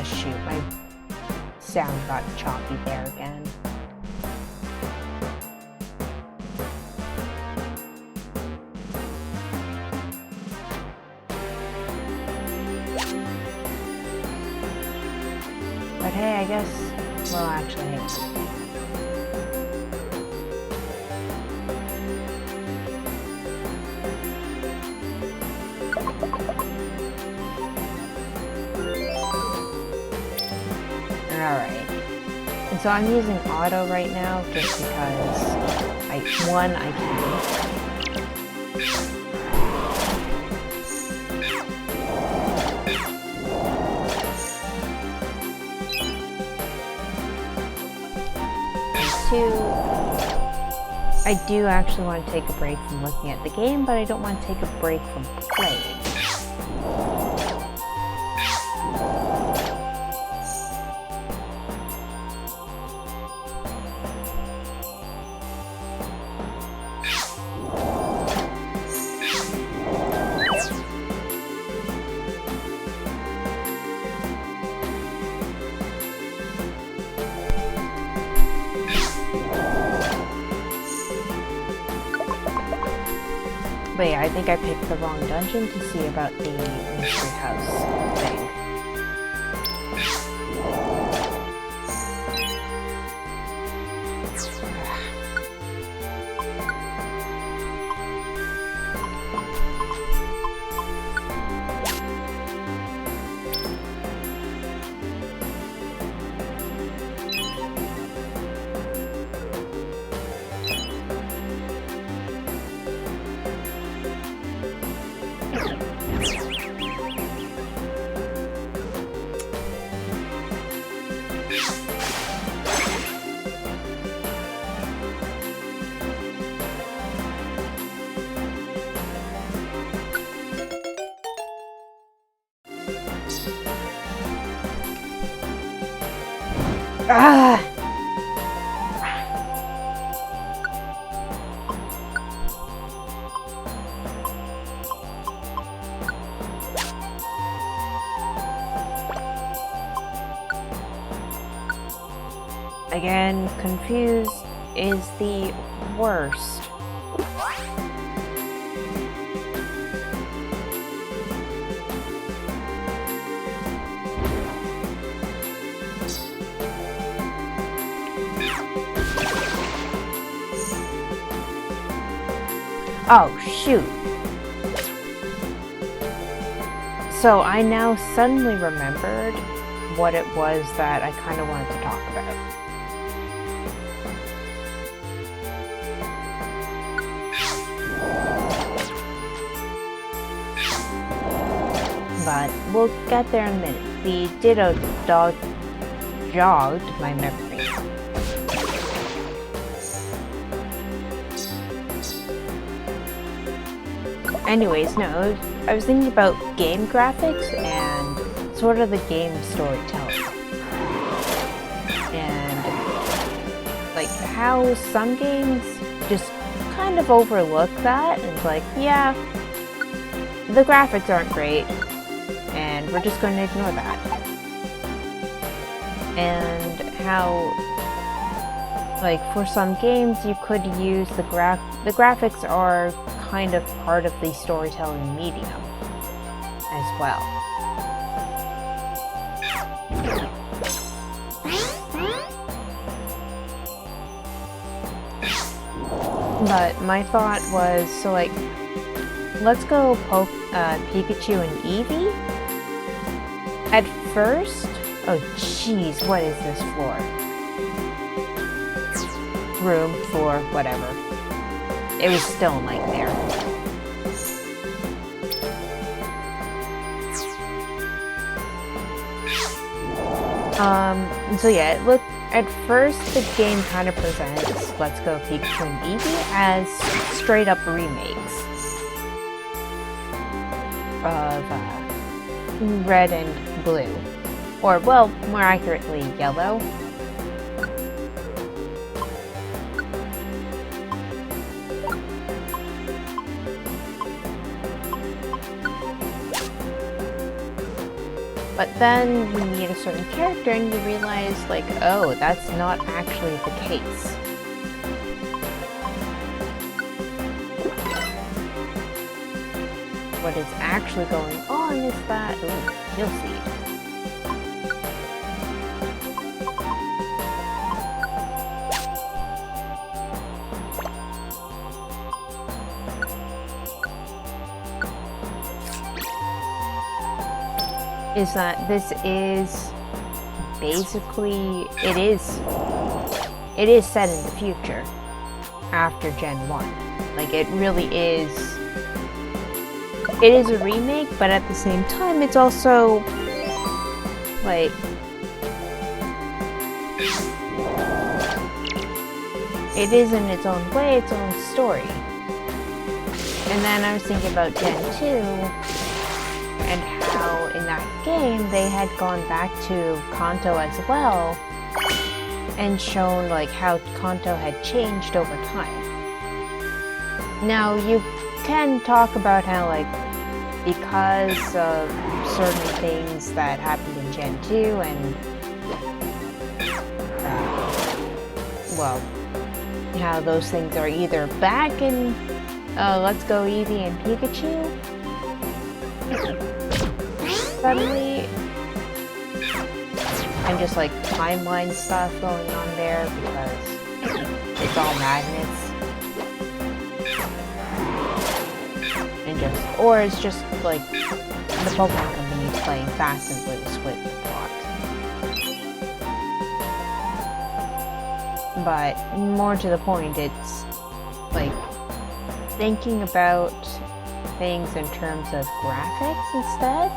shoot, my sound got choppy there again. But hey, I guess, well, actually, hey. Alright. And so I'm using auto right now just because I can. I do actually want to take a break from looking at the game, but I don't want to take a break from playing. But yeah, I think I picked the wrong dungeon to see about the mystery house thing. Ah! Again, confused is the worst. Oh, shoot. So I now suddenly remembered what it was that I kind of wanted to talk about. But we'll get there in a minute. The Ditto dog jogged my memory. Anyways, no, I was thinking about game graphics and sort of the game storytelling. And like how some games just kind of overlook that and it's like, yeah, the graphics aren't great and we're just going to ignore that. And how like for some games you could use the graphics are kind of part of the storytelling medium as well. But my thought was, so like, let's go poke Pikachu and Eevee. At first, oh jeez, what is this floor? Room, floor, whatever. It was still a nightmare. So yeah, at first the game kind of presents Let's Go Pikachu and Eevee as straight up remakes of Red and Blue. Or, well, more accurately, Yellow. But then you meet a certain character and you realize, like, oh, that's not actually the case. What is actually going on is that... Ooh, you'll see. Is that this is basically, it is set in the future after Gen 1. Like, it really is, it is a remake, but at the same time it's also like, it is in its own way, its own story. And then I was thinking about Gen 2 and how in that game they had gone back to Kanto as well and shown like how Kanto had changed over time. Now you can talk about how like because of certain things that happened in Gen 2 and well, how those things are either back in Let's Go Eevee and Pikachu suddenly, and just like timeline stuff going on there because it's all magnets, and just, or it's just like the Pokemon Company playing fast and loose with the plot. But more to the point, it's like thinking about things in terms of graphics instead.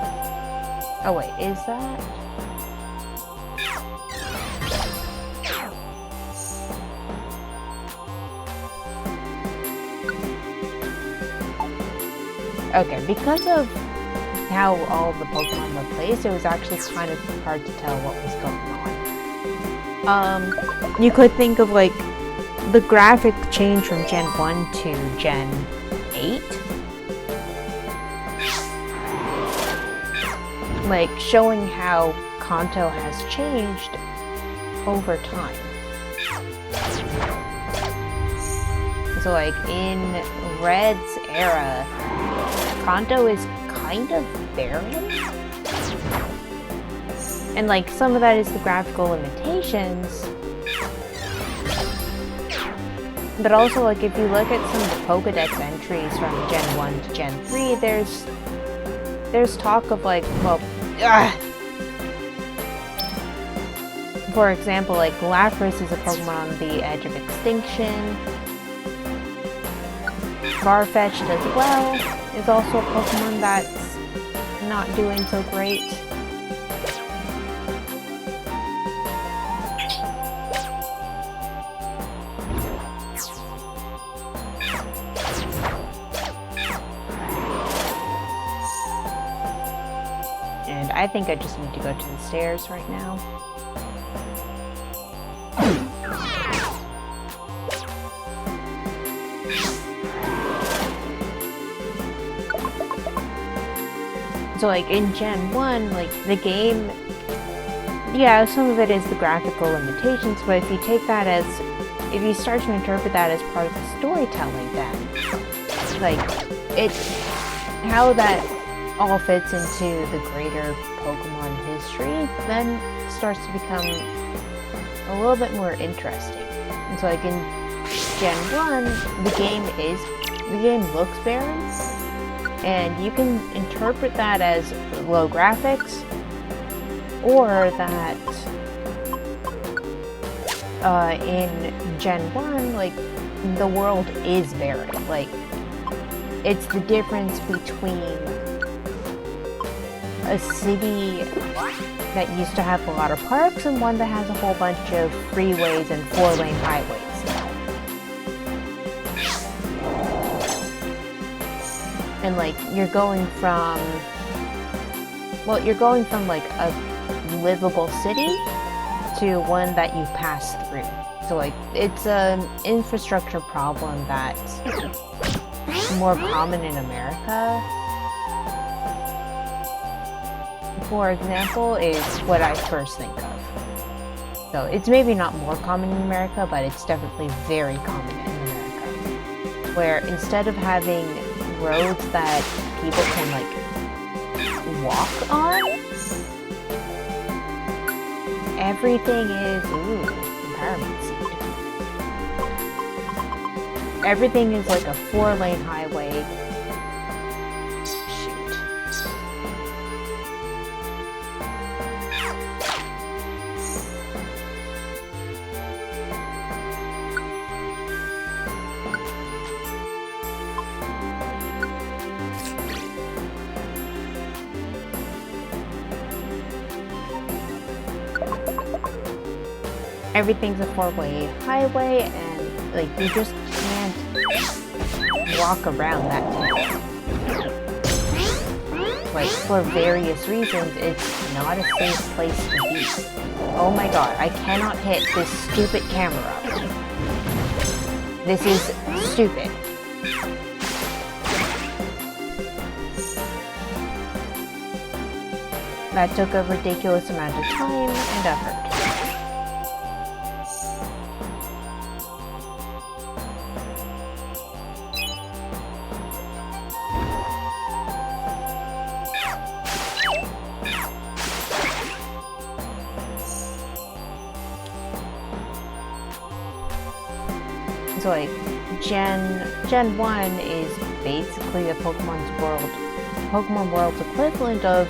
Oh wait, is that? Okay, because of how all the Pokemon were placed, it was actually kind of hard to tell what was going on. You could think of like the graphic change from Gen 1 to Gen 8. Like showing how Kanto has changed over time. So like in Red's era, Kanto is kind of barren. And like some of that is the graphical limitations. But also like if you look at some of the Pokedex entries from Gen 1 to Gen 3, there's talk of like, well, for example, like Lapras is a Pokemon on the edge of extinction. Farfetch'd as well is also a Pokemon that's not doing so great. And I think I just need to go to the stairs right now. So like in Gen 1, like the game, yeah, some of it is the graphical limitations, but if you take that as, if you start to interpret that as part of the storytelling, then like it's how that all fits into the greater Pokemon history, then starts to become a little bit more interesting. And so like in Gen 1, the game looks barren, and you can interpret that as low graphics, or that in Gen 1, like, the world is barren. Like, it's the difference between a city that used to have a lot of parks and one that has a whole bunch of freeways and 4-lane highways. And like, you're going from like a livable city to one that you pass through. So like, it's an infrastructure problem that's more common in America. for example, is what I first think of. So it's maybe not more common in America, but it's definitely very common in America. Where instead of having roads that people can like walk on, everything is empowerment seed. Everything is like a 4-lane highway. Everything's a 4-way highway, and like you just can't walk around that town. Like for various reasons, it's not a safe place to be. Oh my god, I cannot hit this stupid camera. This is stupid. That took a ridiculous amount of time and effort. So like Gen 1 is basically the Pokemon World's equivalent of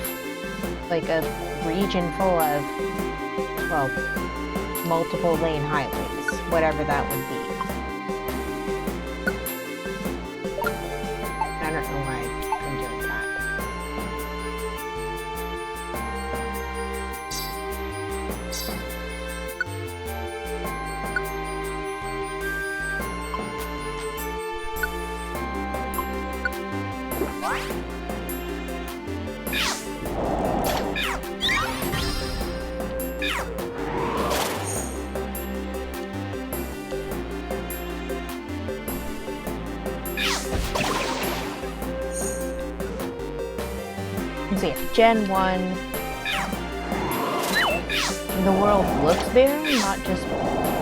like a region full of, well, multiple lane highways, whatever that would be. I don't know why I'm doing that. So yeah, Gen 1, the world looks barren, not just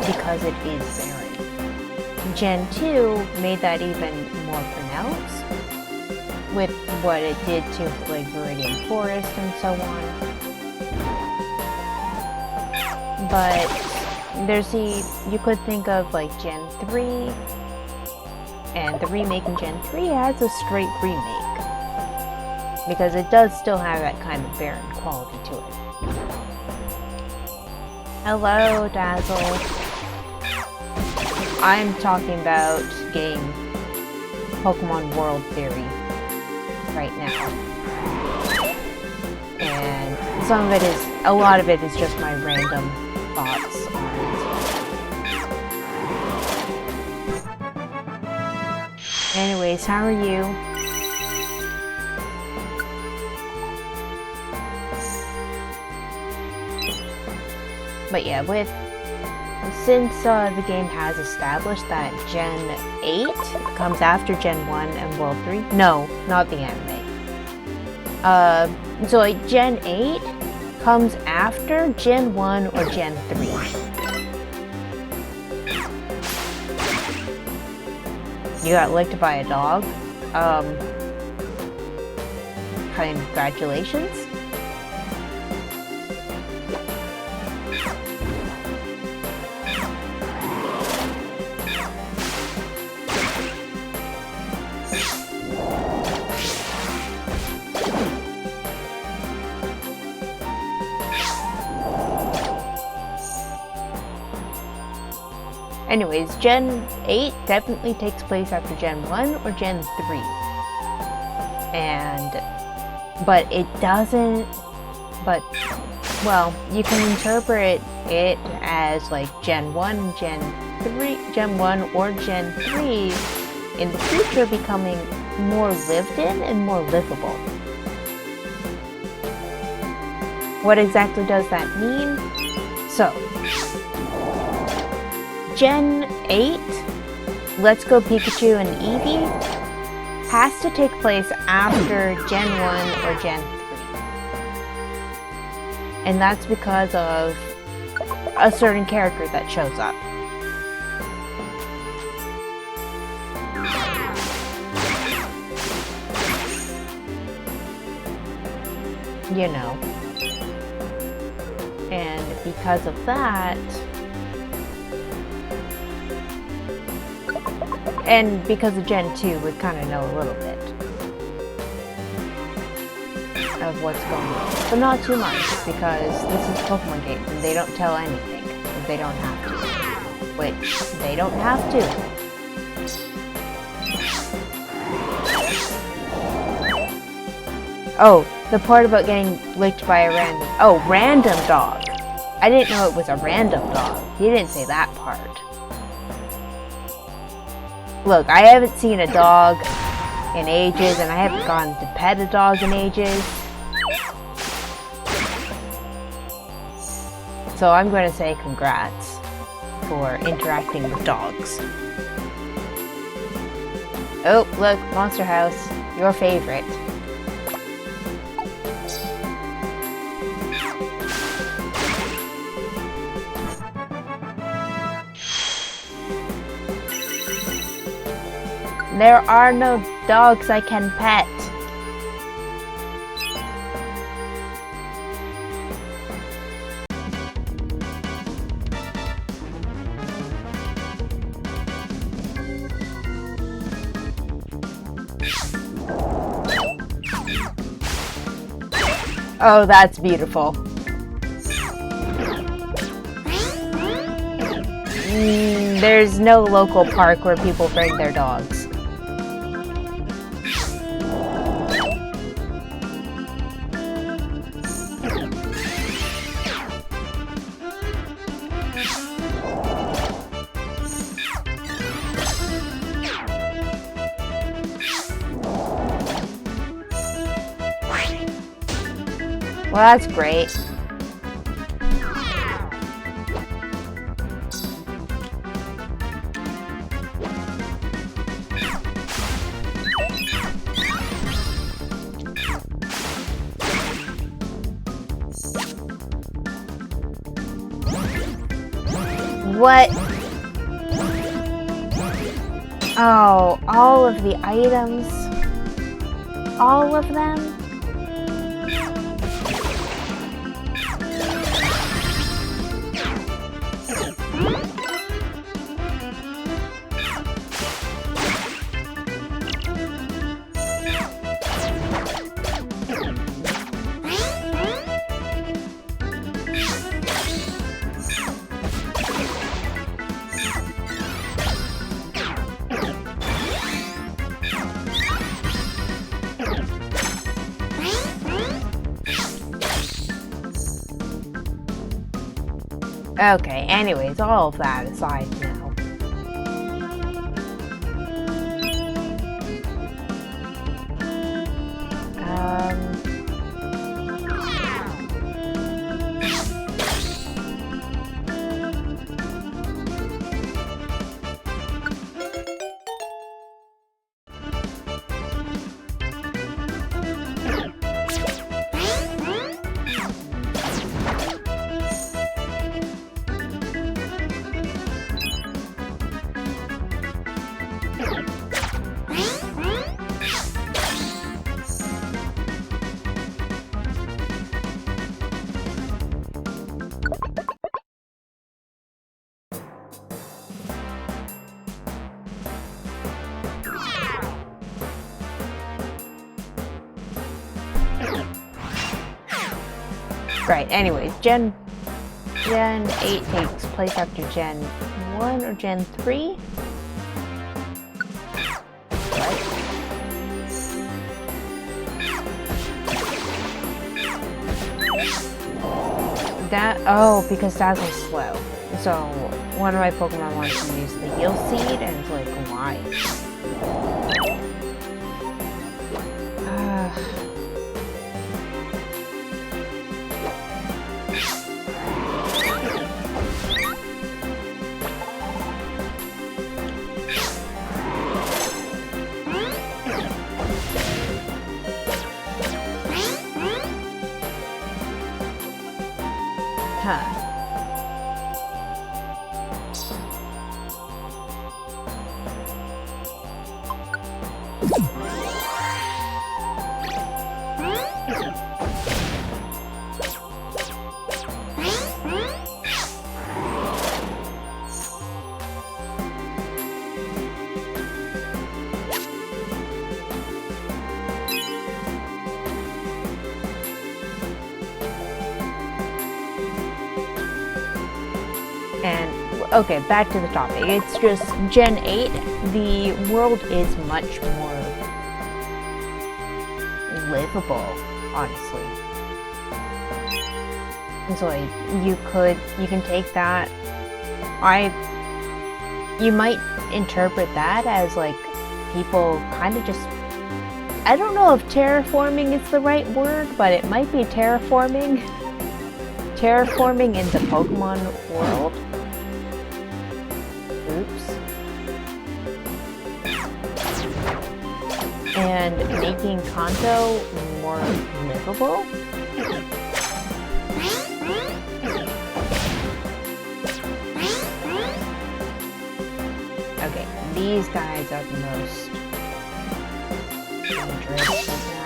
because it is barren. Gen 2 made that even more pronounced with what it did to like Viridian Forest and so on. But there's you could think of like Gen 3, and the remake in Gen 3 has a straight remake. Because it does still have that kind of barren quality to it. Hello, Dazzle. I'm talking about game Pokemon World Theory right now. And a lot of it is just my random thoughts on it. Anyways, how are you? But yeah, since the game has established that Gen 8 comes after Gen 1 and World 3, no, not the anime. So like Gen 8 comes after Gen 1 or Gen 3. You got licked by a dog? Congratulations. Anyways, Gen 8 definitely takes place after Gen 1 or Gen 3. But it doesn't, well, you can interpret it as like Gen 1 or Gen 3 in the future becoming more lived in and more livable. What exactly does that mean? So, Gen 8, Let's Go Pikachu and Eevee, has to take place after Gen 1 or Gen And that's because of a certain character that shows up. You know. And because of that, and because of Gen 2, we kind of know a little bit of what's going on. But not too much, because this is Pokemon games, and they don't tell anything, if they don't have to. Which, they don't have to. Oh, the part about getting licked by a random dog. I didn't know it was a random dog. He didn't say that part. Look, I haven't seen a dog in ages, and I haven't gone to pet a dog in ages. So I'm going to say congrats for interacting with dogs. Oh, look, Monster House, your favorite. There are no dogs I can pet. Oh, that's beautiful. There's no local park where people bring their dogs. Well, that's great. What? Oh, all of the items? All of them? Okay, anyways, all of that aside now. Right, anyways, Gen 8 takes place after Gen 1 or Gen 3? Oh, because Dazzle's slow. So, one of my Pokemon wants to use the Heal Seed, and it's like, why? Huh. And, okay, back to the topic. It's just Gen 8, the world is much more livable, honestly. And so, like, you can take that, you might interpret that as, like, people kind of just, I don't know if terraforming is the right word, but it might be terraforming in the Pokemon world. Oops. And making Kanto more livable. Okay, these guys are the most dangerous now.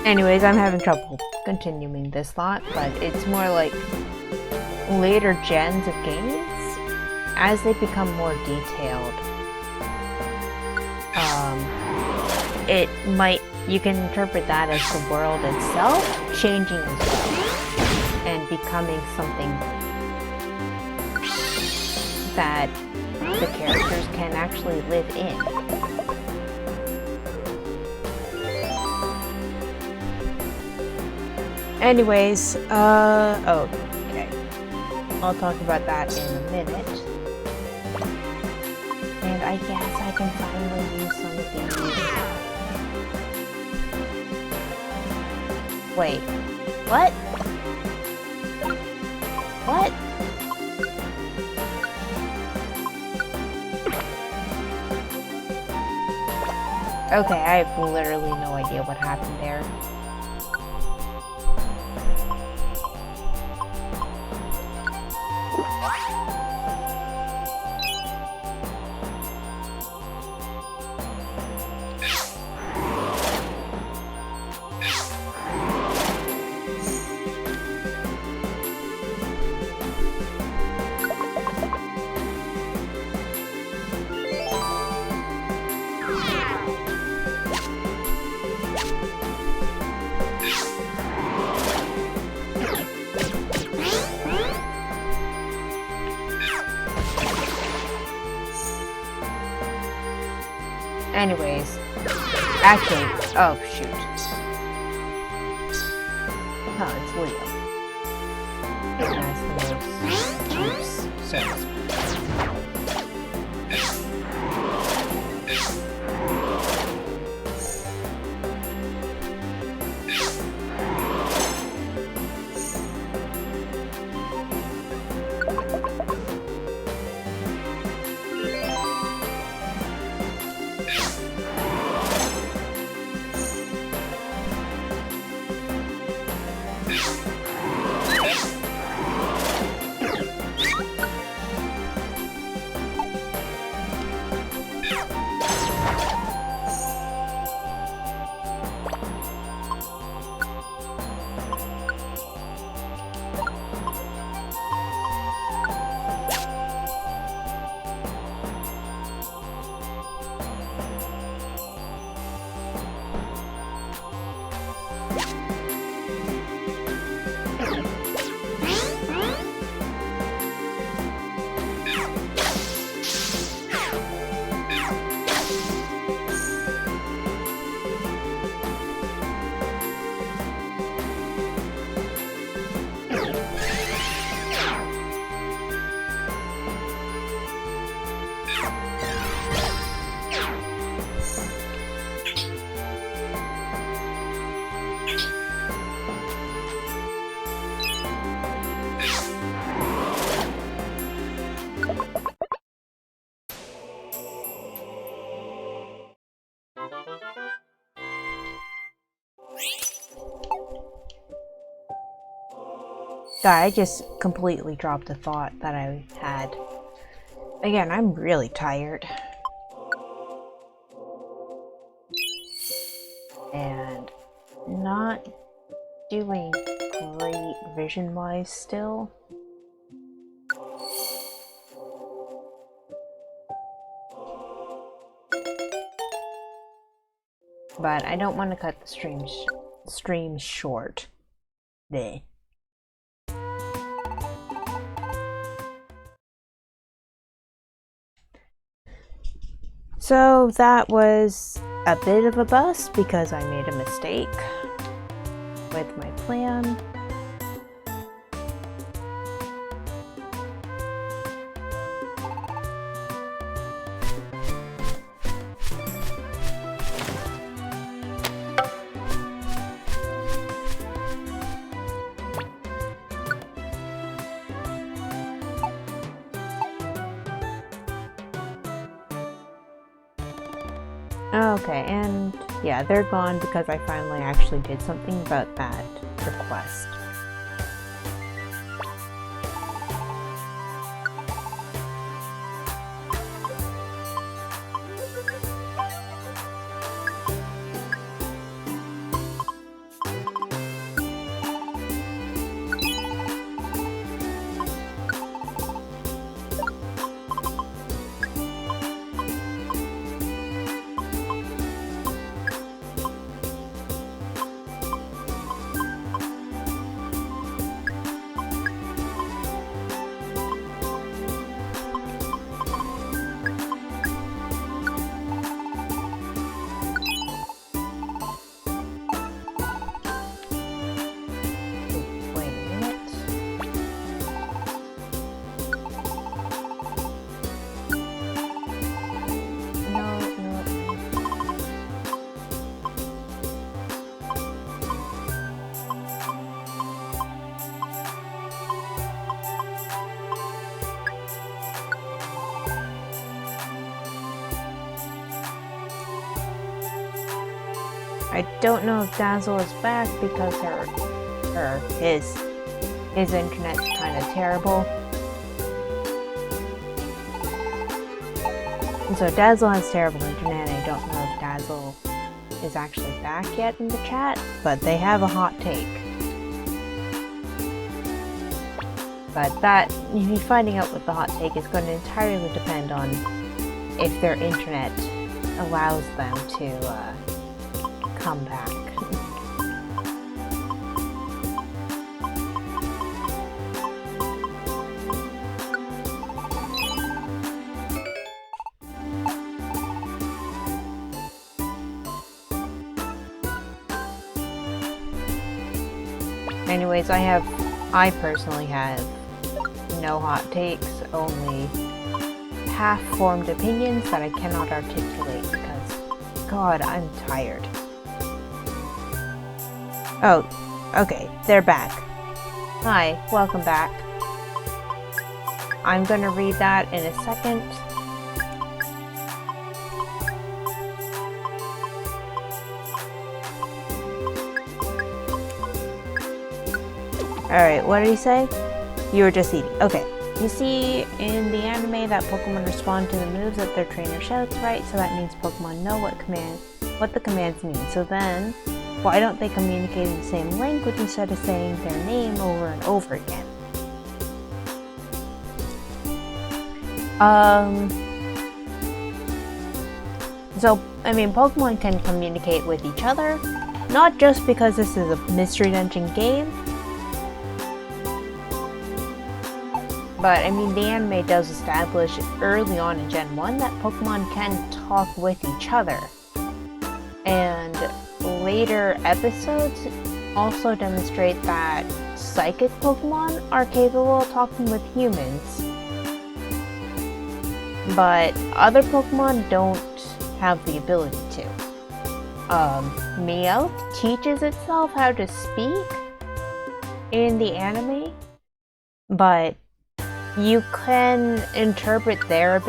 Anyways, I'm having trouble continuing this thought, but it's more like later gens of games, as they become more detailed, you can interpret that as the world itself changing as well, and becoming something that the characters can actually live in. Anyways, okay. I'll talk about that in a minute. And I guess I can finally use some of these. Wait. What? What? Okay, I have literally no idea what happened there. Anyways, actually, oh shoot. Oh, it's Leo. It has the most juice, so to speak. God, I just completely dropped the thought that I had. Again, I'm really tired. And not doing great vision-wise still. But I don't want to cut the stream short. Bleh. So that was a bit of a bust because I made a mistake with my plan. Okay, and yeah, they're gone because I finally actually did something about that request. I don't know if Dazzle is back because his internet's kind of terrible. And so Dazzle has terrible internet. I don't know if Dazzle is actually back yet in the chat, but they have a hot take. But that, finding out what the hot take is going to entirely depend on if their internet allows them to come back. Anyways, I personally have no hot takes, only half-formed opinions that I cannot articulate because, God, I'm tired. Oh, okay, they're back. Hi, welcome back. I'm gonna read that in a second. Alright, what did he say? You were just eating. Okay. You see in the anime that Pokemon respond to the moves that their trainer shouts, right? So that means Pokemon know what the commands mean. So then, why don't they communicate in the same language instead of saying their name over and over again? So, I mean, Pokemon can communicate with each other, not just because this is a Mystery Dungeon game, but I mean, the anime does establish early on in Gen 1 that Pokemon can talk with each other. And later episodes also demonstrate that psychic Pokemon are capable of talking with humans. But other Pokemon don't have the ability to. Meowth teaches itself how to speak in the anime, but you can interpret their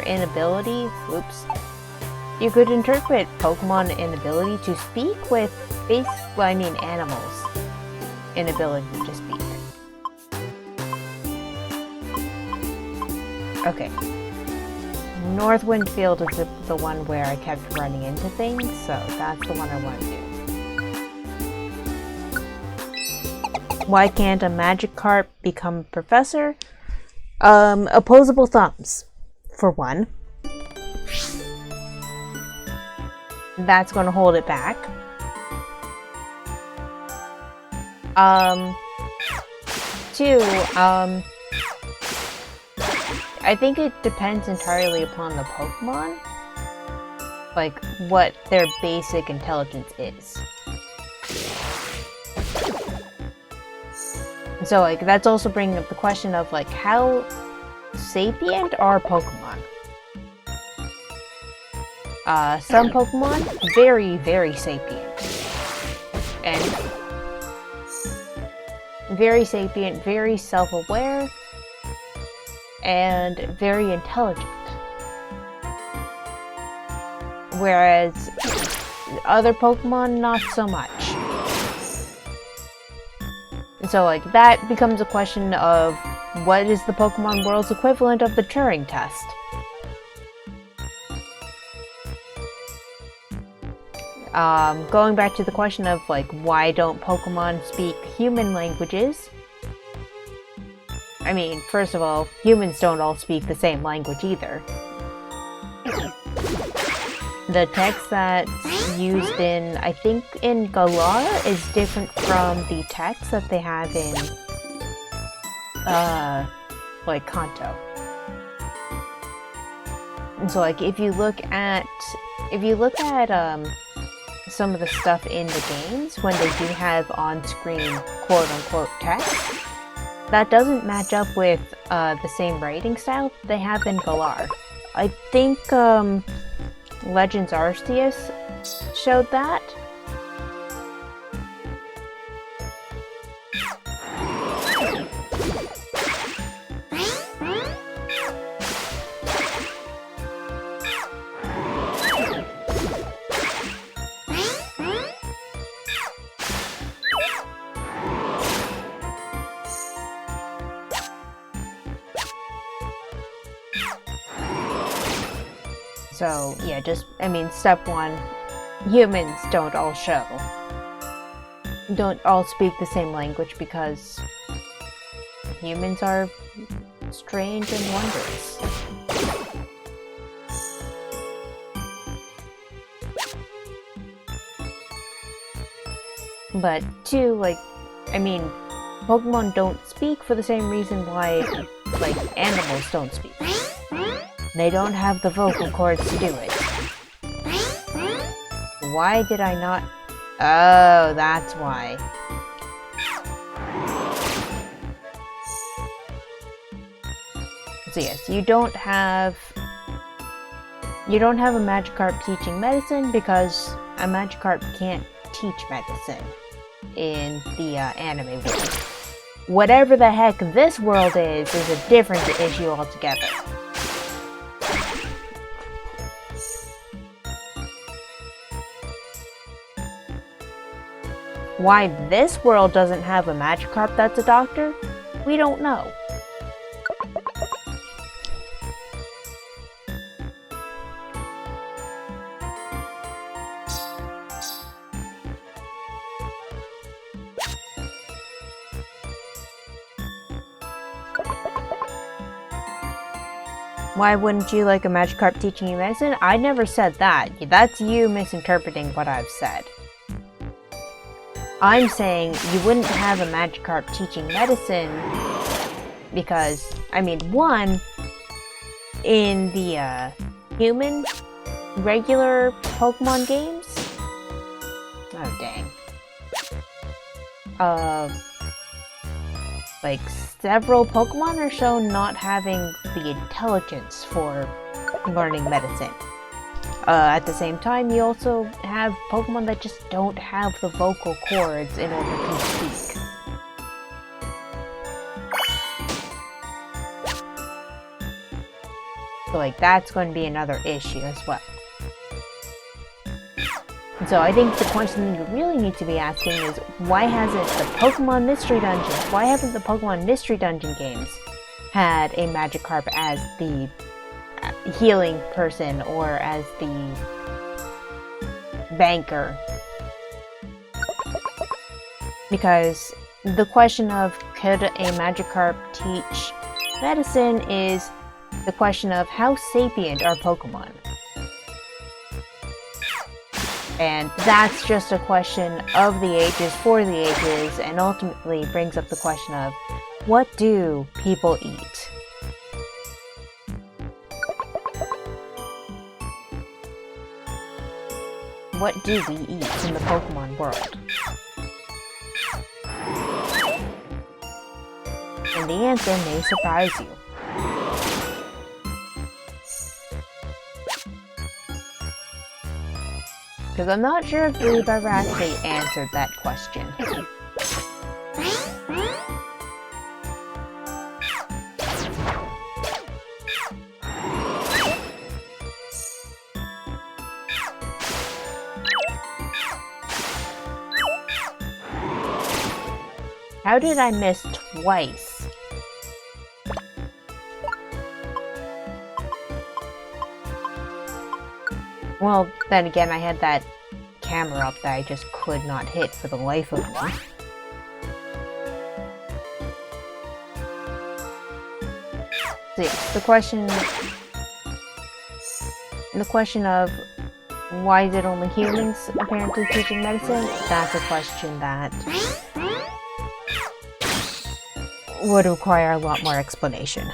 inability. Oops. You could interpret Pokemon inability to speak with animals' inability to speak. Okay. Northwind Field is the one where I kept running into things, so that's the one I want to do. Why can't a Magikarp become professor? Opposable thumbs, for one. That's going to hold it back. Two, I think it depends entirely upon the Pokemon, like, what their basic intelligence is. So, like, that's also bringing up the question of, like, how sapient are Pokemon? Some Pokemon, very, very sapient. And very sapient, very self-aware, and very intelligent. Whereas other Pokemon, not so much. And so, like, that becomes a question of what is the Pokemon world's equivalent of the Turing test? Going back to the question of, like, why don't Pokemon speak human languages? I mean, first of all, humans don't all speak the same language either. The text that's used in, I think, in Galar is different from the text that they have in, like, Kanto. And so, like, if you look at, some of the stuff in the games, when they do have on-screen quote-unquote text, that doesn't match up with the same writing style they have in Galar. I think Legends Arceus showed that. So, yeah, step one, humans don't all speak the same language because humans are strange and wondrous. But two, Pokemon don't speak for the same reason why, animals don't speak. They don't have the vocal cords to do it. Why did I not... Oh, that's why. So yes, you don't have a Magikarp teaching medicine because a Magikarp can't teach medicine in the anime world. Whatever the heck this world is a different issue altogether. Why this world doesn't have a Magikarp that's a doctor, we don't know. Why wouldn't you like a Magikarp teaching you medicine? I never said that. That's you misinterpreting what I've said. I'm saying you wouldn't have a Magikarp teaching medicine because, one, in the human, regular Pokemon games, oh dang, several Pokemon are shown not having the intelligence for learning medicine. At the same time, you also have Pokemon that just don't have the vocal cords in order to speak. So, that's going to be another issue as well. So I think the question you really need to be asking is, why hasn't the Pokemon Mystery Dungeon, why haven't the Pokemon Mystery Dungeon games had a Magikarp as the healing person or as the banker. Because the question of could a Magikarp teach medicine is the question of how sapient are Pokemon? And that's just a question of the ages for the ages, and ultimately brings up the question of what do people eat? What do we eat in the Pokemon world? And the answer may surprise you. Because I'm not sure if we've ever actually answered that question. How did I miss twice? Well, then again, I had that camera up that I just could not hit for the life of me. So yeah, the question of why is it only humans apparently teaching medicine? That's a question that would require a lot more explanation.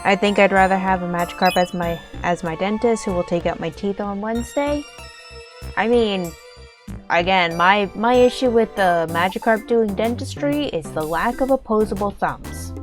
I think I'd rather have a Magikarp as my dentist who will take out my teeth on Wednesday. I mean, again, my issue with the Magikarp doing dentistry is the lack of opposable thumbs.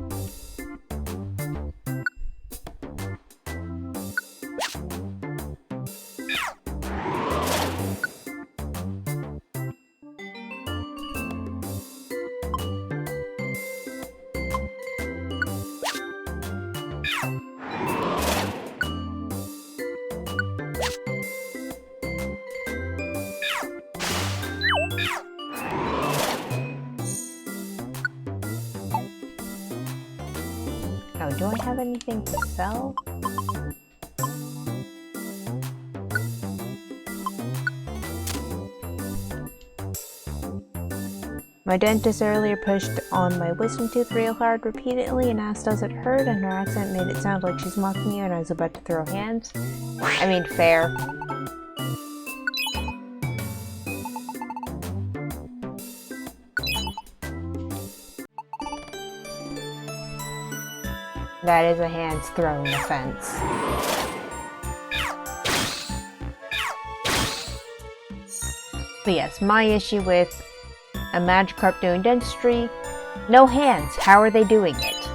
Oh, do I have anything to sell? My dentist earlier pushed on my wisdom tooth real hard repeatedly and asked does it hurt, and her accent made it sound like she's mocking you, and I was about to throw hands. I mean, fair. That is a hands throwing offense. But yes, my issue with a Magikarp doing dentistry, no hands. How are they doing it?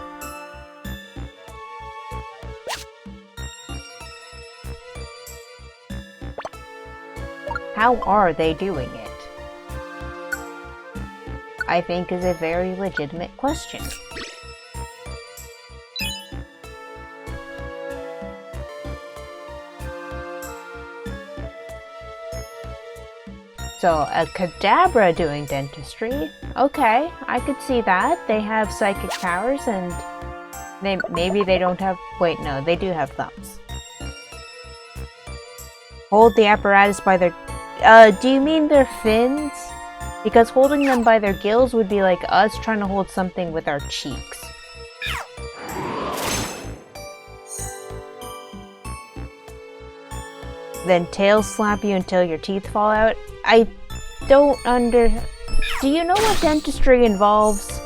How are they doing it? I think is a very legitimate question. So, a Kadabra doing dentistry, okay, I could see that. They have psychic powers and maybe they don't have, wait, no, they do have thumbs. Hold the apparatus by their, do you mean their fins? Because holding them by their gills would be like us trying to hold something with our cheeks. Then tail slap you until your teeth fall out. I don't do you know what dentistry involves?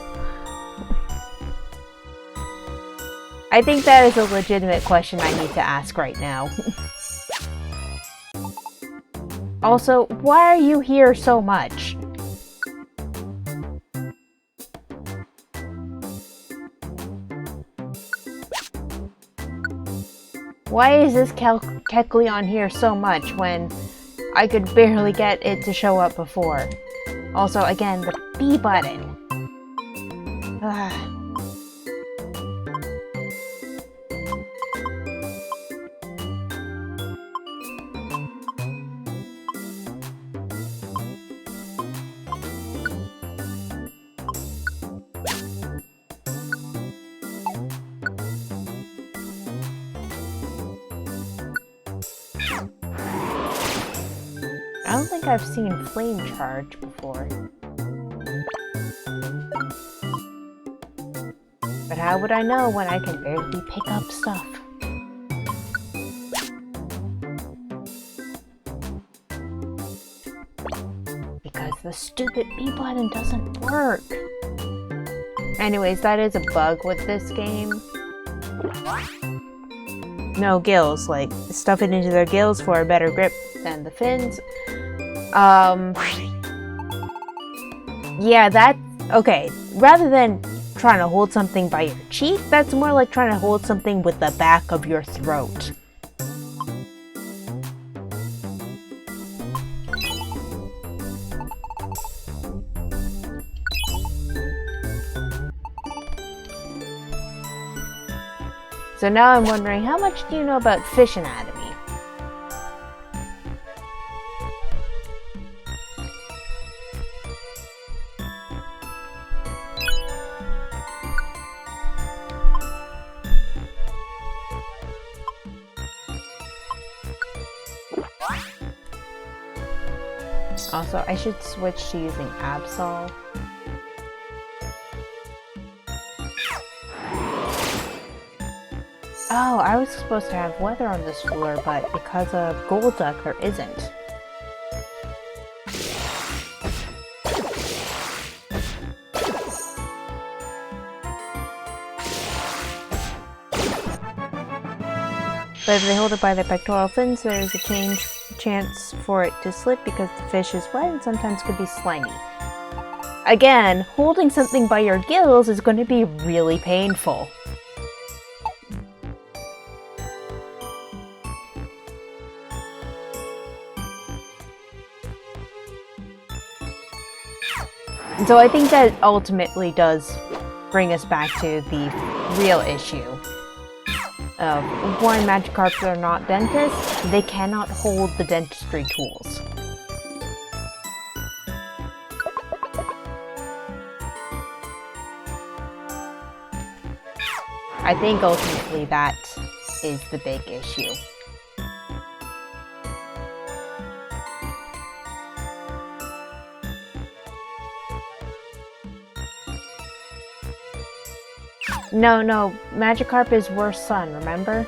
I think that is a legitimate question I need to ask right now. Also, why are you here so much? Why is this Kecleon here so much when I could barely get it to show up before? Also, again, the B button. Ugh. I don't think I've seen flame charge before. But how would I know when I can barely pick up stuff? Because the stupid B button doesn't work. Anyways, that is a bug with this game. No gills, like, stuff it into their gills for a better grip than the fins. Yeah, that's... okay, rather than trying to hold something by your cheek, that's more like trying to hold something with the back of your throat. So now I'm wondering, how much do you know about fish anatomy? Also, I should switch to using Absol. Oh, I was supposed to have weather on this floor, but because of Golduck, there isn't. But if they hold it by their pectoral fins, there is a chance for it to slip because the fish is wet and sometimes could be slimy. Again, holding something by your gills is going to be really painful. So I think that ultimately does bring us back to the real issue of one, Magikarps are not dentists, they cannot hold the dentistry tools. I think ultimately that is the big issue. No, Magikarp is worse son, remember?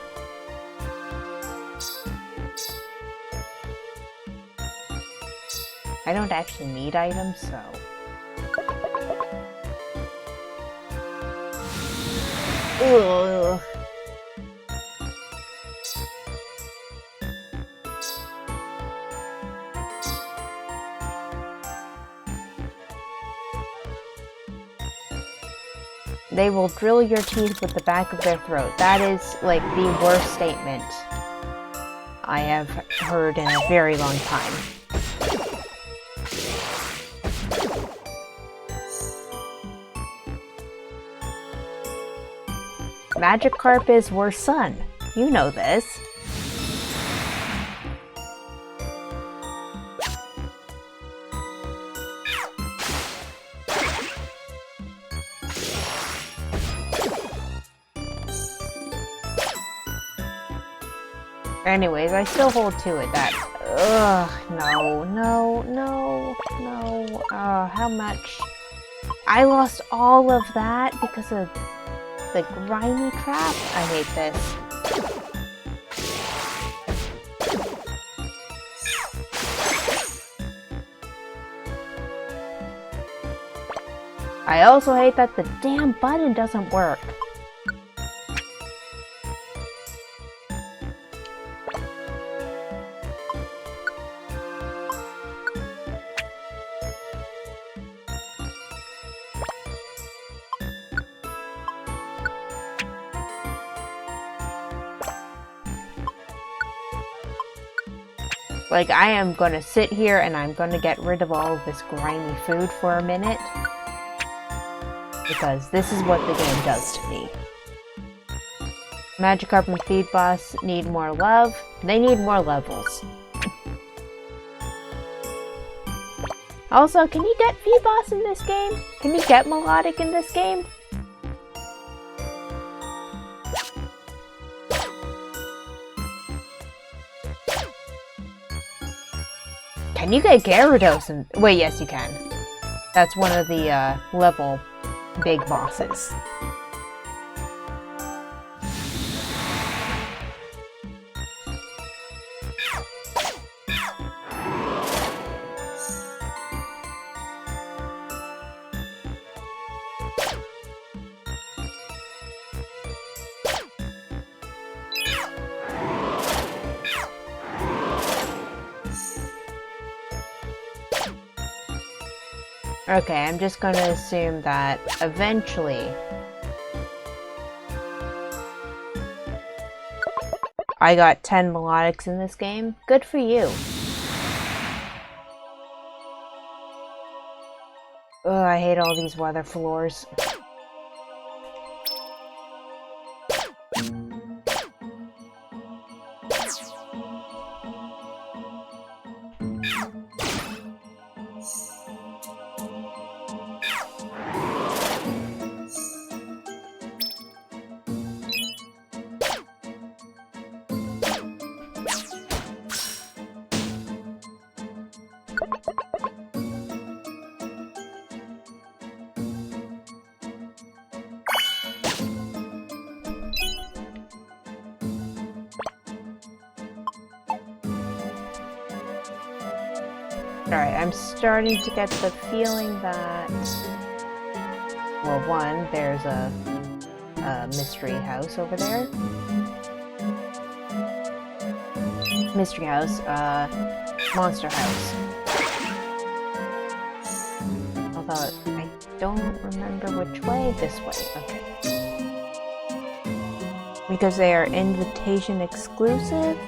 I don't actually need items, so... Ugh. They will drill your teeth with the back of their throat. That is, like, the worst statement I have heard in a very long time. Magikarp is worse son. You know this. Anyways, I still hold to it that... Ugh, no. How much? I lost all of that because of the grimy crap. I hate this. I also hate that the damn button doesn't work. Like, I am gonna sit here and I'm gonna get rid of all of this grimy food for a minute. Because this is what the game does to me. Magikarp and Feed Boss need more love. They need more levels. Also, can you get Feed Boss in this game? Can you get Melodic in this game? Can you get Gyarados in... Wait, yes you can. That's one of the level big bosses. Okay, I'm just gonna assume that eventually I got 10 melodics in this game. Good for you. Ugh, I hate all these weather floors. Alright, I'm starting to get the feeling that... Well, one, there's a mystery house over there. Mystery house, monster house. Although, I don't remember which way. This way, okay. Because they are invitation exclusive?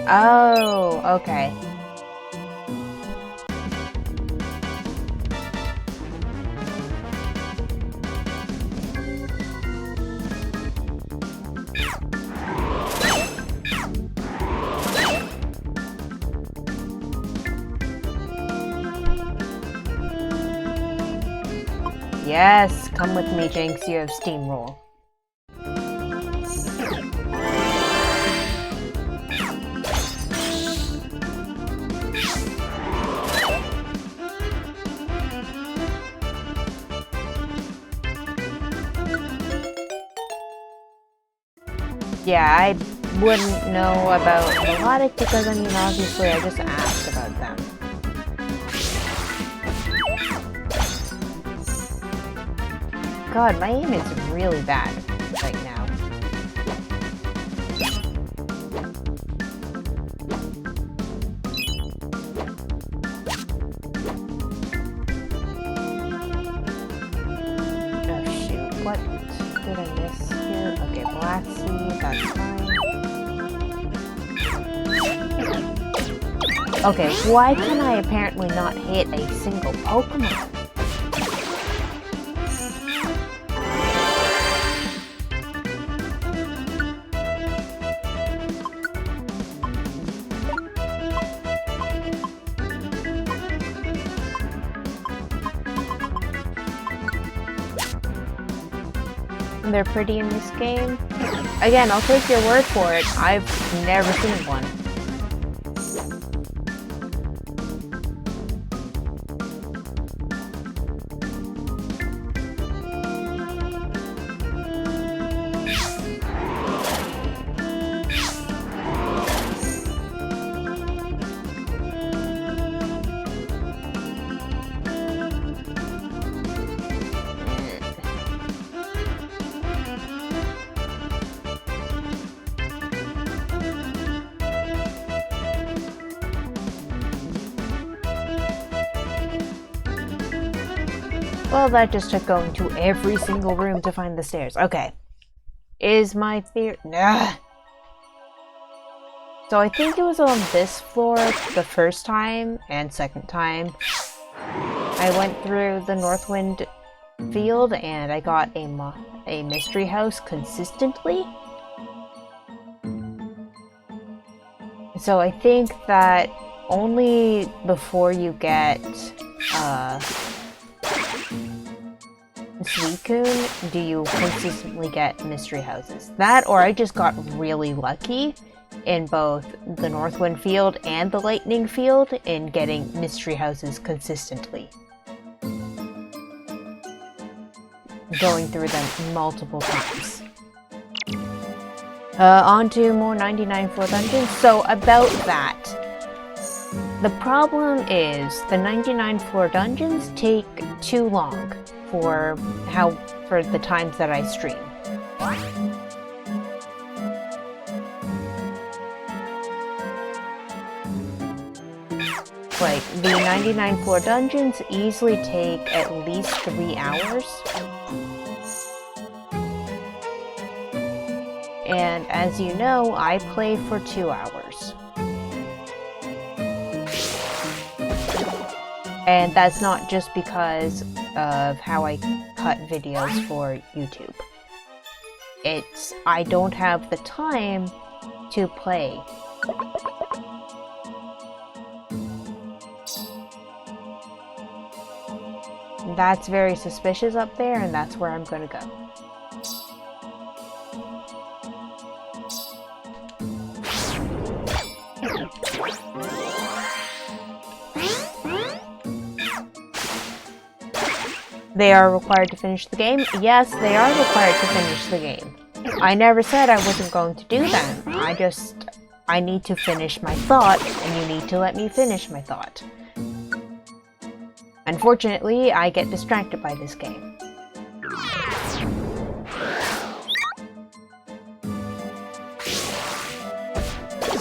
Oh, okay. Yes, come with me, Jinx. You have Steamroll. Yeah, I wouldn't know about melodic because, I mean, obviously I just asked about them. God, my aim is really bad right now. Oh shoot, what did I miss here? Okay, Black Sea, that's fine. Okay, why can I apparently not hit a single Pokemon? They're pretty in this game. Again, I'll take your word for it. I've never seen one. Well, that just took going to every single room to find the stairs. Okay. Is my theory... Nah. So I think it was on this floor the first time and second time. I went through the Northwind field and I got a mystery house consistently. So I think that only before you get Suicune do you consistently get mystery houses. That, or I just got really lucky in both the Northwind field and the Lightning field in getting mystery houses consistently. Going through them multiple times. On to more 99 floor dungeons. So about that, the problem is the 99 floor dungeons take too long for the times that I stream. Like, the 99 floor dungeons easily take at least 3 hours. And as you know, I play for 2 hours. And that's not just because of how I cut videos for YouTube. I don't have the time to play. That's very suspicious up there, and that's where I'm gonna go. They are required to finish the game? Yes, they are required to finish the game. I never said I wasn't going to do them. I need to finish my thought, and you need to let me finish my thought. Unfortunately, I get distracted by this game.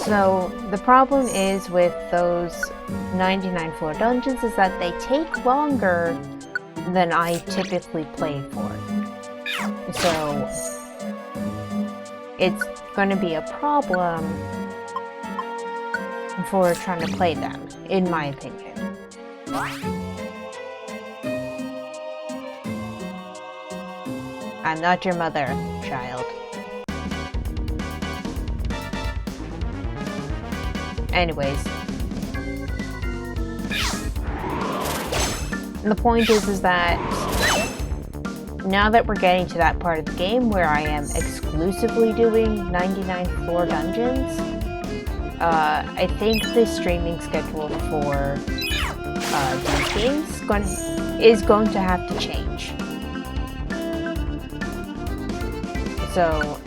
So, the problem is with those 99 floor dungeons is that they take longer than I typically play for. So, it's going to be a problem for trying to play them, in my opinion. I'm not your mother, child. Anyways. The point is that now that we're getting to that part of the game where I am exclusively doing 99 floor dungeons, I think the streaming schedule for these games is going to have to change. So,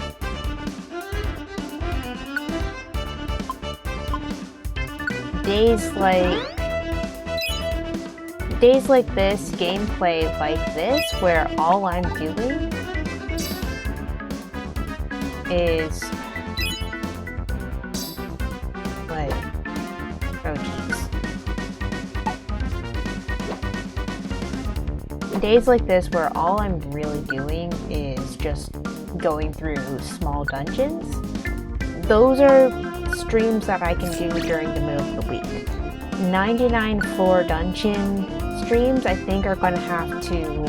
days like this, gameplay like this, where all I'm doing is like, oh jeez. Days like this where all I'm really doing is just going through small dungeons, those are streams that I can do during the middle of the week. 99 floor dungeon streams, I think, are going to have to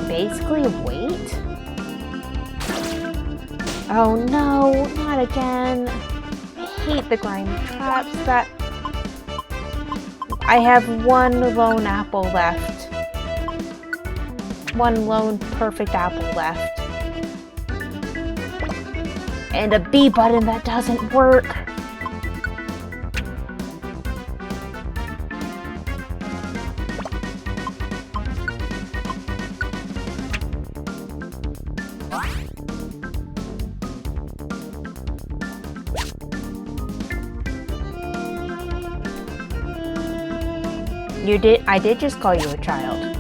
basically wait. Oh no, not again. I hate the grimy traps. That I have one lone apple left. One lone perfect apple left. And a B button that doesn't work. I did just call you a child.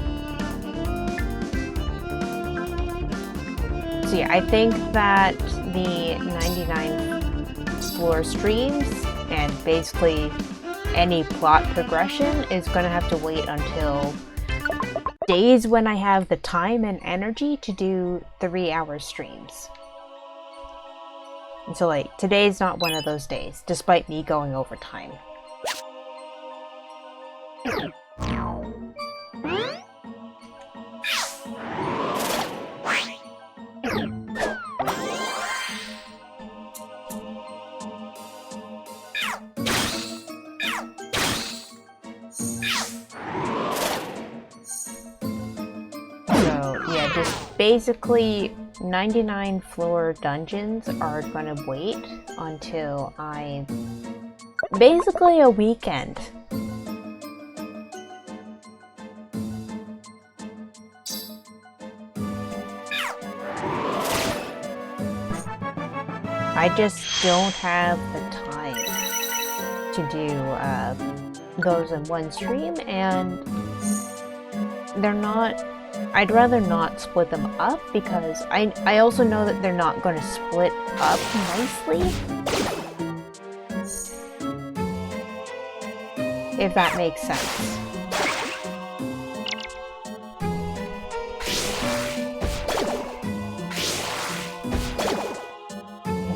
So yeah, I think that the 99 floor streams and basically any plot progression is going to have to wait until days when I have the time and energy to do 3-hour streams. And so like, today's not one of those days, despite me going over time. Basically, 99 floor dungeons are gonna wait until basically a weekend. I just don't have the time to do those in one stream, and they're not. I'd rather not split them up because I also know that they're not going to split up nicely. If that makes sense.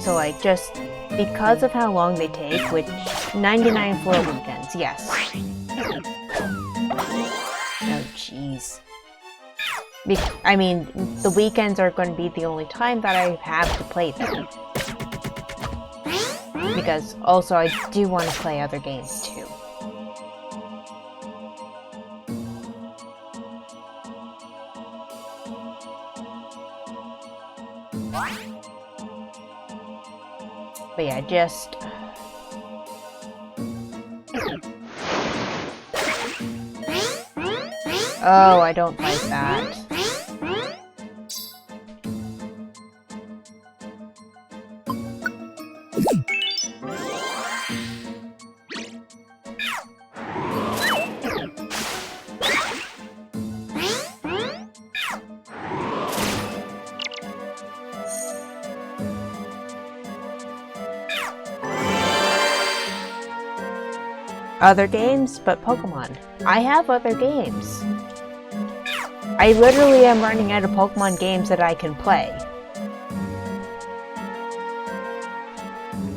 So like, just because of how long they take, which 99 floor weekends, yes. Oh jeez. I mean, the weekends are going to be the only time that I have to play them. Because also I do want to play other games too. But yeah, just... Oh, I don't like that. Other games, but Pokemon. I have other games. I literally am running out of Pokemon games that I can play.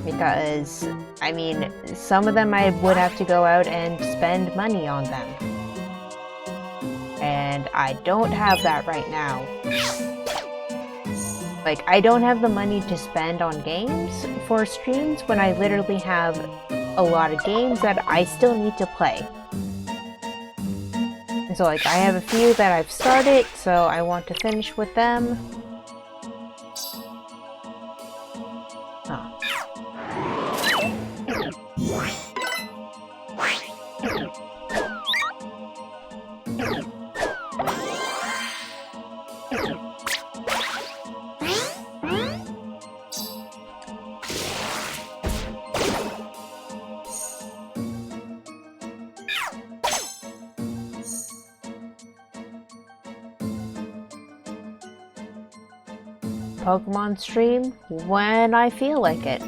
Because, I mean, some of them I would have to go out and spend money on them. And I don't have that right now. Like, I don't have the money to spend on games for streams when I literally have a lot of games that I still need to play. And so like, I have a few that I've started, so I want to finish with them. Pokemon stream when I feel like it.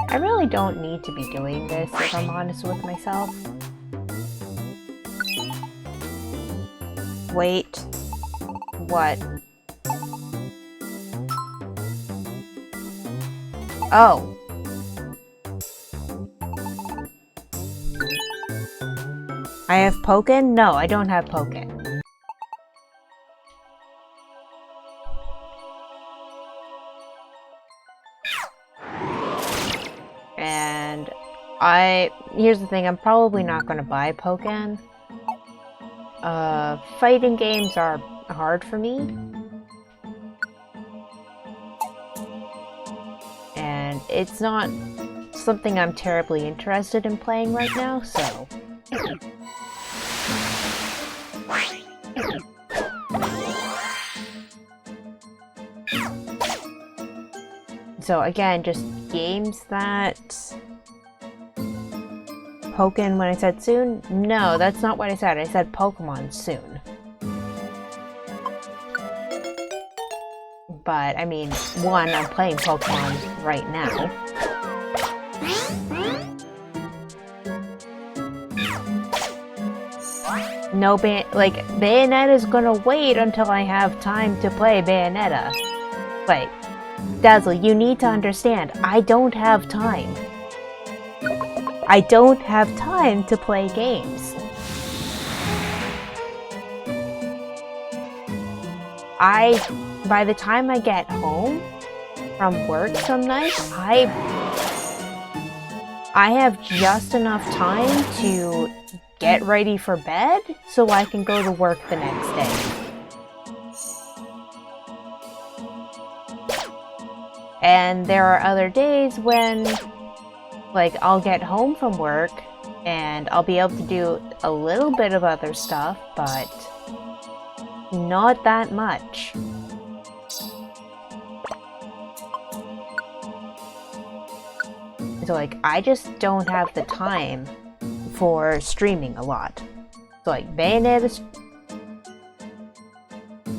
I really don't need to be doing this, if I'm honest with myself. Wait. What? Oh. I have Pokken? No, I don't have Pokken. And here's the thing, I'm probably not going to buy Pokken. Fighting games are hard for me. And it's not something I'm terribly interested in playing right now, so... So again, just games that... Pokken when I said soon? No, that's not what I said. I said Pokemon soon. But, I mean, one, I'm playing Pokemon right now. No Bayonetta's gonna wait until I have time to play Bayonetta. Like, Dazzle, you need to understand, I don't have time. I don't have time to play games. By the time I get home from work some nights, I have just enough time to get ready for bed so I can go to work the next day. And there are other days when, like, I'll get home from work and I'll be able to do a little bit of other stuff, but not that much. So, like, I just don't have the time for streaming a lot. So, like, Bayonetta...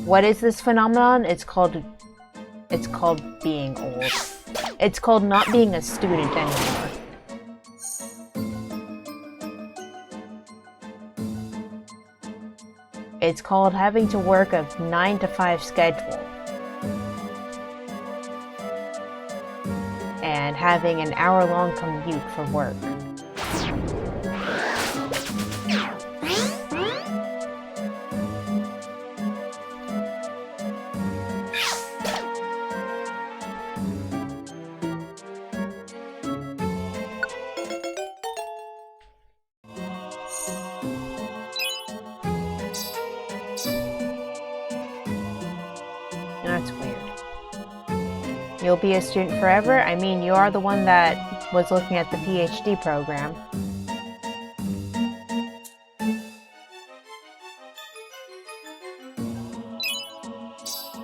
What is this phenomenon? It's called being old. It's called not being a student anymore. It's called having to work a 9-to-5 schedule. And having an hour-long commute for work. That's weird. You'll be a student forever? I mean, you are the one that was looking at the PhD program.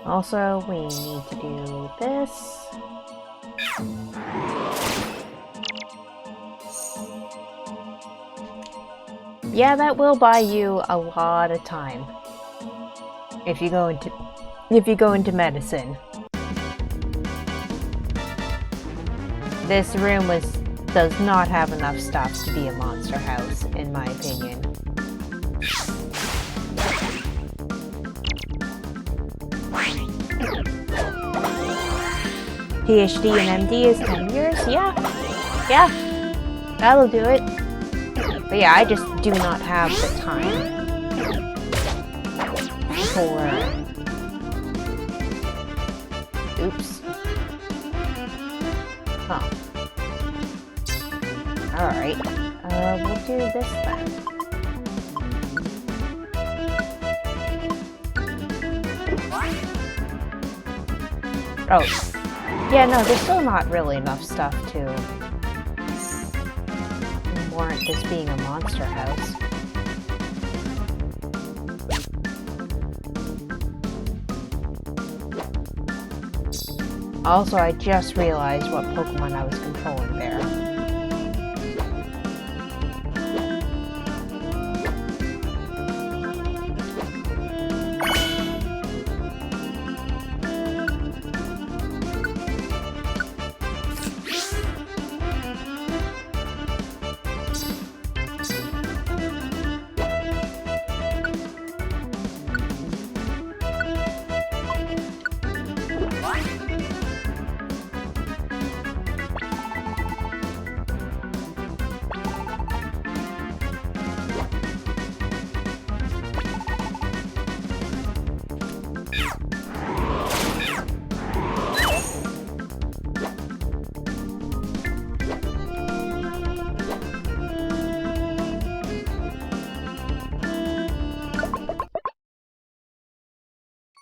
Also, we need to do this. Yeah, that will buy you a lot of time. If you go into medicine. This room does not have enough stuff to be a monster house, in my opinion. PhD and MD is 10 years? Yeah. Yeah. That'll do it. But yeah, I just do not have the time for... Oops. Huh. Alright. We'll do this then. Oh. Yeah, no, there's still not really enough stuff to warrant this being a monster house. Also, I just realized what Pokemon I was controlling there.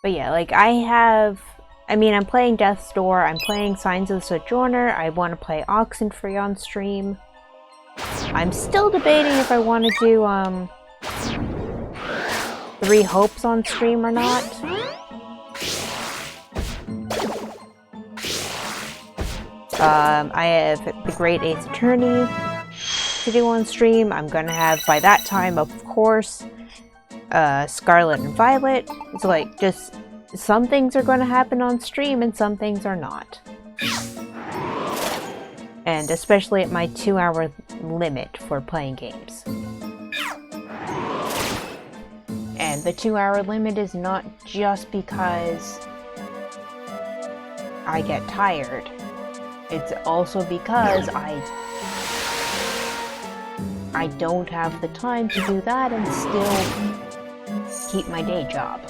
But yeah, like I'm playing Death's Door, I'm playing Signs of the Sojourner, I want to play Oxenfree on stream. I'm still debating if I want to do, Three Hopes on stream or not. I have The Great Ace Attorney to do on stream. I'm gonna have, by that time, of course, Scarlet and Violet. So, like, just some things are going to happen on stream and some things are not. And especially at my 2-hour limit for playing games. And the 2-hour limit is not just because I get tired. It's also because I don't have the time to do that and still keep my day job.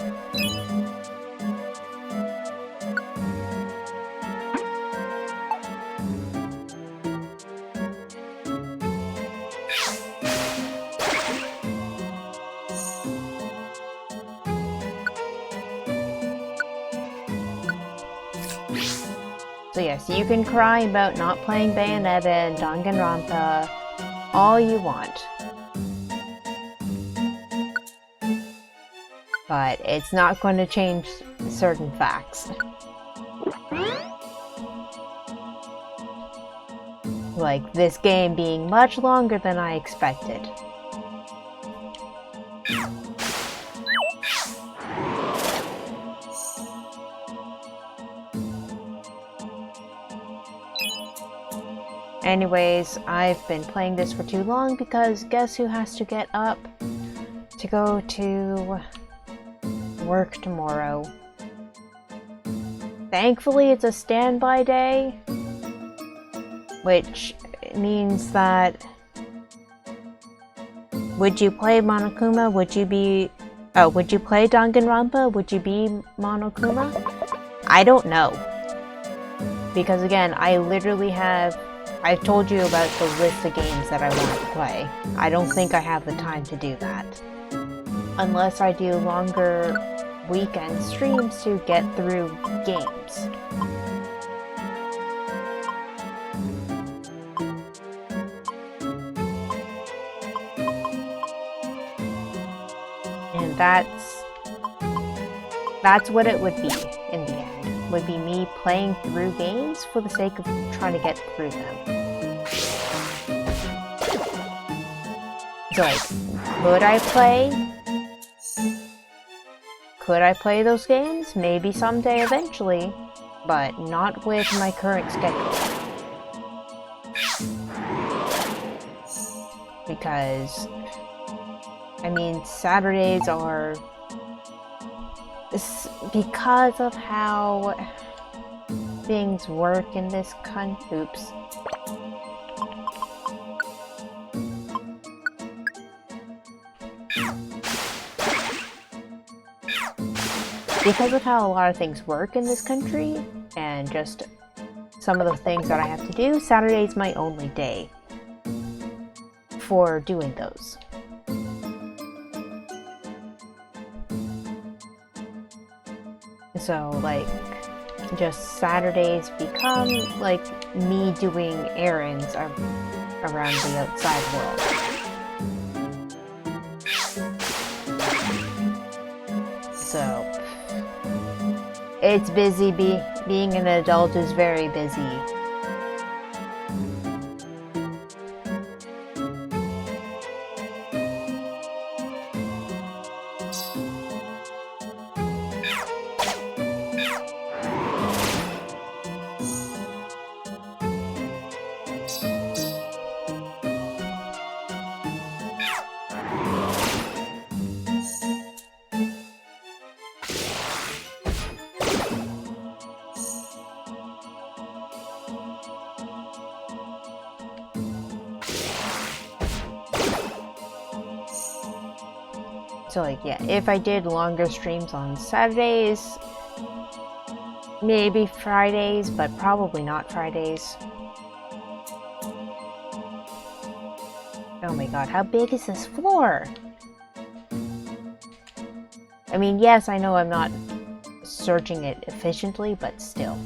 So yes, you can cry about not playing Bayonetta and Danganronpa all you want. But it's not going to change certain facts. Like this game being much longer than I expected. Anyways, I've been playing this for too long because guess who has to get up to go to work tomorrow? Thankfully, it's a standby day, which means that would you play Monokuma? Would you play Danganronpa? Would you be Monokuma? I don't know. Because again, I've told you about the list of games that I want to play. I don't think I have the time to do that. Unless I do longer weekend streams to get through games. And that's what it would be in the end. Would be me playing through games for the sake of trying to get through them. So like, could I play those games? Maybe someday eventually, but not with my current schedule. Because, I mean, Saturdays are... because of how things work in this country. Oops. Because of how a lot of things work in this country, and just some of the things that I have to do, Saturday's my only day for doing those. So, like, just Saturdays become, like, me doing errands around the outside world. So, it's busy. Being an adult is very busy. So like, yeah, if I did longer streams on Saturdays, maybe Fridays, but probably not Fridays. Oh my god, how big is this floor? I mean, yes, I know I'm not searching it efficiently, but still.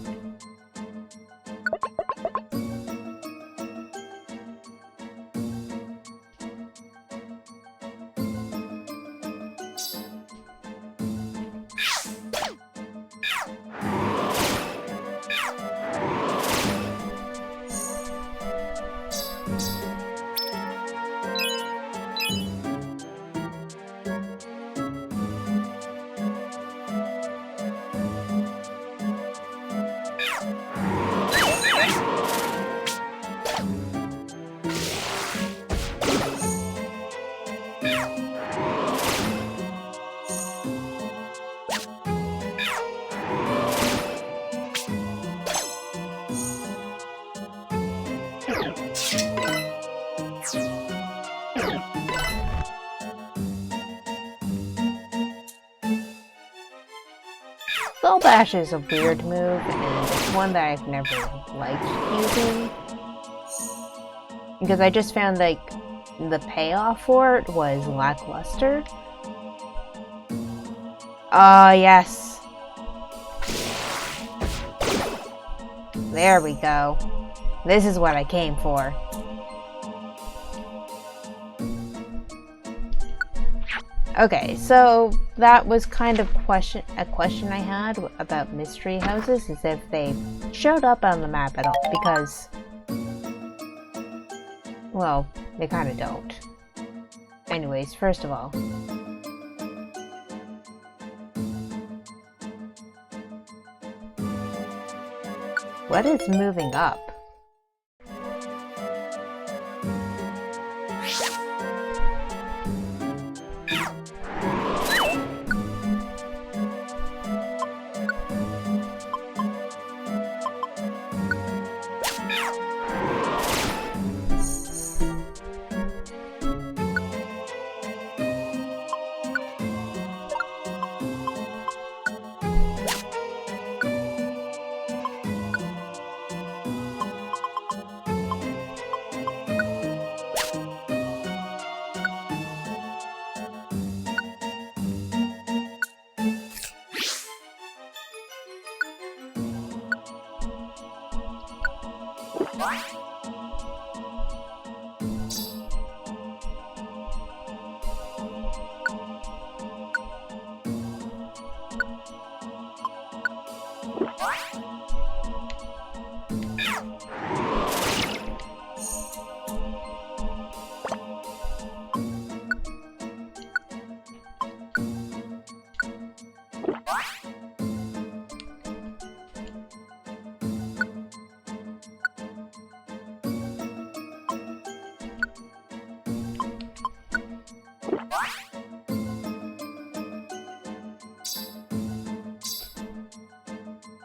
Skull Bash is a weird move, and it's one that I've never liked using. Because I just found, like, the payoff for it was lackluster. Yes. There we go. This is what I came for. Okay, so that was kind of a question I had about mystery houses, is if they showed up on the map at all, because, well, they kind of don't. Anyways, first of all, what is moving up?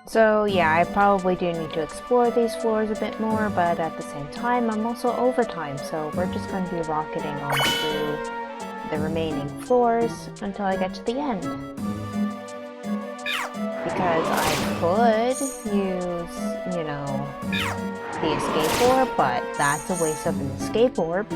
So yeah, I probably do need to explore these floors a bit more, but at the same time, I'm also overtime, so we're just going to be rocketing on through the remaining floors until I get to the end. Because I could use, you know, the escape orb, but that's a waste of an escape orb.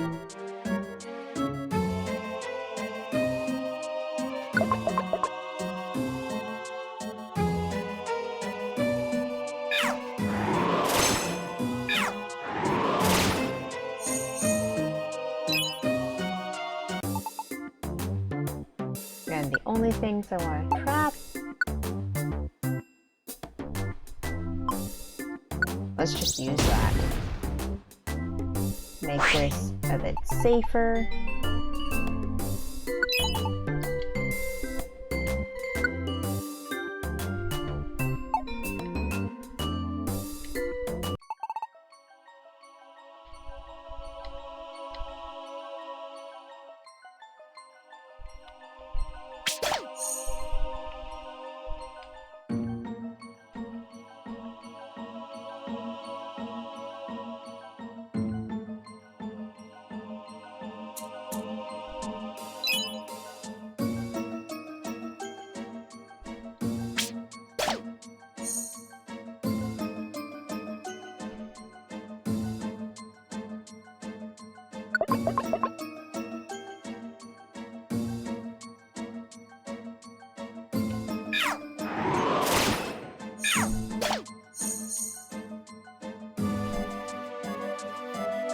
And the only things I want to trap, let's just use that. Make this a bit safer.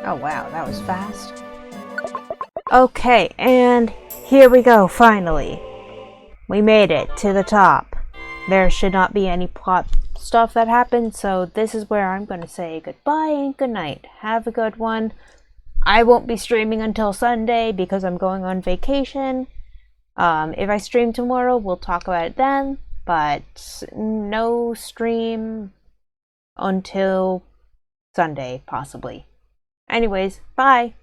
Oh wow, that was fast. Okay, and here we go, finally. We made it to the top. There should not be any plot stuff that happened, so this is where I'm going to say goodbye and good night. Have a good one. I won't be streaming until Sunday because I'm going on vacation. If I stream tomorrow, we'll talk about it then, but no stream until Sunday, possibly. Anyways, bye!